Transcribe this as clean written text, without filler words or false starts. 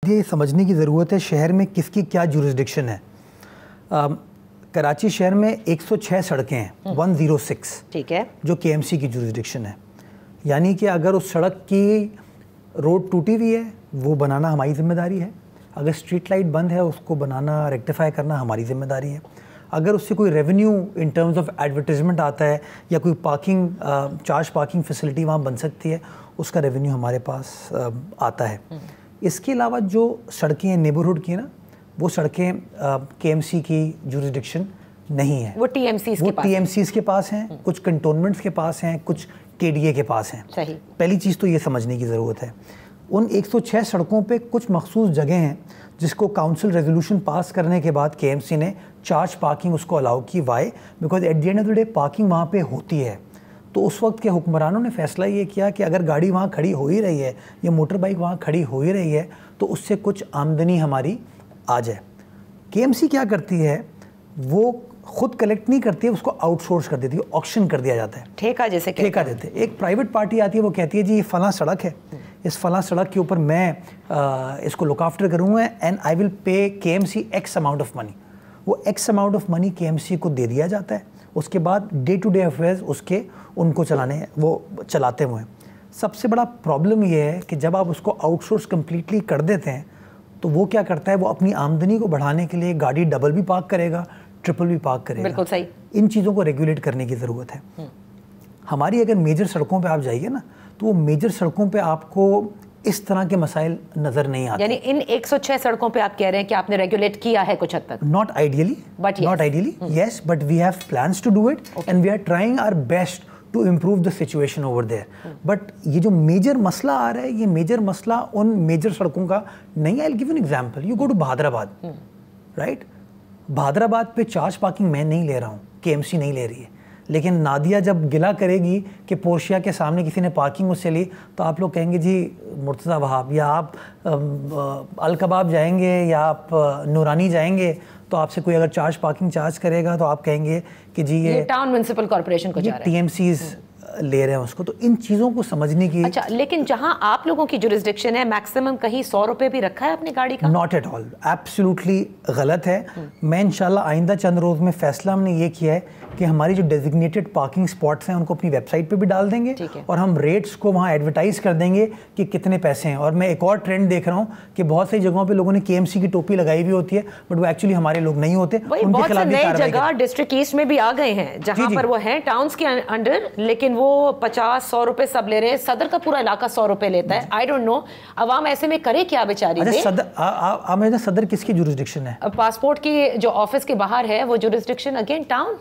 یہ سمجھنے کی ضرورت ہے شہر میں کس کی کیا جورسڈکشن ہے. کراچی شہر میں 106 سڑکیں ہیں 106 ٹھیک ہے جو کے ایم سی کی جورسڈکشن ہے. یعنی کہ اگر اس سڑک کی روڈ ٹوٹی ہوئی ہے وہ بنانا ہماری ذمہ داری ہے. اگر اسٹریٹ لائٹ بند ہے اس کو بنانا ریکٹیفائی کرنا ہماری ذمہ داری ہے. اگر اس سے کوئی revenue in terms of advertisement آتا ہے یا کوئی پارکنگ چارج پارکنگ فیسلٹی وہاں بن سکتی ہے اس کا ریونیو ہمارے پاس آتا ہے. اس کے علاوہ جو سڑکیں نیبرہڈ کی نا وہ سڑکیں کے ایم سی کی جورسڈکشن نہیں ہے. وہ ٹی ایم سیز کے پاس ہیں, کچھ کنٹونمنٹس کے پاس ہیں, کچھ کے ڈی اے کے پاس ہیں. صحیح. پہلی چیز تو یہ سمجھنے کی ضرورت ہے ان 106 سڑکوں پہ کچھ مخصوص جگہیں ہیں جس کو کاؤنسل ریزولوشن پاس کرنے کے بعد کے ایم سی نے چارج پارکنگ اس کو الاؤ کی. Why? Because at the end of the day parking وہاں پہ ہوتی ہے. تو اس وقت کے حکمرانوں نے فیصلہ یہ کیا کہ اگر گاڑی وہاں کھڑی ہو ہی رہی ہے یا موٹر بائک وہاں کھڑی ہو ہی رہی ہے تو اس سے کچھ آمدنی ہماری آ جائے. کے ایم سی کیا کرتی ہے وہ خود کلیکٹ نہیں کرتی ہے, اس کو آؤٹ سورس کر دیتی ہے, آکشن کر دیا جاتا ہے, ٹھیکہ جیسے ٹھیکہ دیتے. ایک پرائیویٹ پارٹی آتی ہے وہ کہتی ہے جی یہ فلاں سڑک ہے, اس فلاں سڑک کے اوپر میں اس کو لک آفٹر کروں گا and I will pay K M C X amount of money. وہ ایکس اماؤنٹ آف منی کے ایم سی کو دے دیا جاتا ہے. اس کے بعد ڈے ٹو ڈے افیئرز اس کے ان کو چلانے وہ چلاتے ہوئے ہیں. سب سے بڑا پرابلم یہ ہے کہ جب آپ اس کو آؤٹ سورس کمپلیٹلی کر دیتے ہیں تو وہ کیا کرتا ہے, وہ اپنی آمدنی کو بڑھانے کے لیے گاڑی ڈبل بھی پارک کرے گا, ٹرپل بھی پارک کرے گا. بالکل صحیح. ان چیزوں کو ریگولیٹ کرنے کی ضرورت ہے. ہماری اگر میجر سڑکوں پہ آپ جائیے نا تو وہ میجر سڑکوں پہ آپ کو اس طرح کے مسائل نظر نہیں آتے. یعنی ان 106 سڑکوں پہ آپ کہہ رہے ہیں کہ آپ نے ریگولیٹ کیا ہے کچھ حد تک. Not ideally, yes, but we have plans to do it and we are trying our best to improve the situation over there. But یہ جو میجر مسئلہ آ رہا ہے یہ میجر مسئلہ ان میجر سڑکوں کا نہیں ہے. I'll give you an example. You go to بہادر آباد, right? بہادر آباد پہ چارج پارکنگ میں نہیں لے رہا ہوں, کے ایم سی نہیں لے رہی ہے, لیکن نادیہ جب گلا کرے گی کہ پورشیا کے سامنے کسی نے پارکنگ اس سے لی تو آپ لوگ کہیں گے جی مرتضیٰ وہاب, یا آپ الکباب جائیں گے یا آپ نورانی جائیں گے تو آپ سے کوئی اگر چارج پارکنگ چارج کرے گا تو آپ کہیں گے کہ جی یہ ٹاؤن میونسپل کارپوریشن کو جا رہا ہے, ٹی ایم سیز لے رہے ہیں اس کو. تو ان چیزوں کو سمجھنے کی. اچھا, لیکن جہاں آپ لوگوں کی جورسڈکشن ہے میکسیمم کہیں 100 روپے بھی رکھا ہے اپنی گاڑی کا؟ ناٹ ایٹ آل, ایبسلیوٹلی غلط ہے. میں انشاءاللہ آئندہ چند روز میں فیصلہ ہم نے یہ کیا ہے کہ ہماری جو ڈیزگنیٹڈ پارکنگ اسپاٹس ہیں ان کو اپنی ویب سائٹ پہ بھی ڈال دیں گے اور ہم ریٹس کو وہاں ایڈورٹائز کر دیں گے کہ کتنے پیسے ہیں. اور میں ایک اور ٹرینڈ دیکھ رہا ہوں کہ بہت سی جگہوں پہ لوگوں نے کے ایم سی کی ٹوپی لگائی ہوئی ہوتی ہے بٹ وہ ایکچولی ہمارے لوگ نہیں ہوتے. ان کے خلاف بھی کارروائی جگہ ڈسٹرکٹ ایسٹ میں بھی آ گئے ہیں جہاں پر وہ ہیں ٹاؤنز کے انڈر, لیکن وہ 50-100 روپے سب لے رہے ہیں. صدر کا پورا علاقہ 100 روپے لیتا ہے. آئی ڈونٹ نو عوام ایسے میں کرے کیا بیچاری. صدر کس کی جورسڈکشن ہے؟ پاسپورٹ کی جو آفس کے باہر ہے وہ جورسڈکشن اگین ٹاؤن.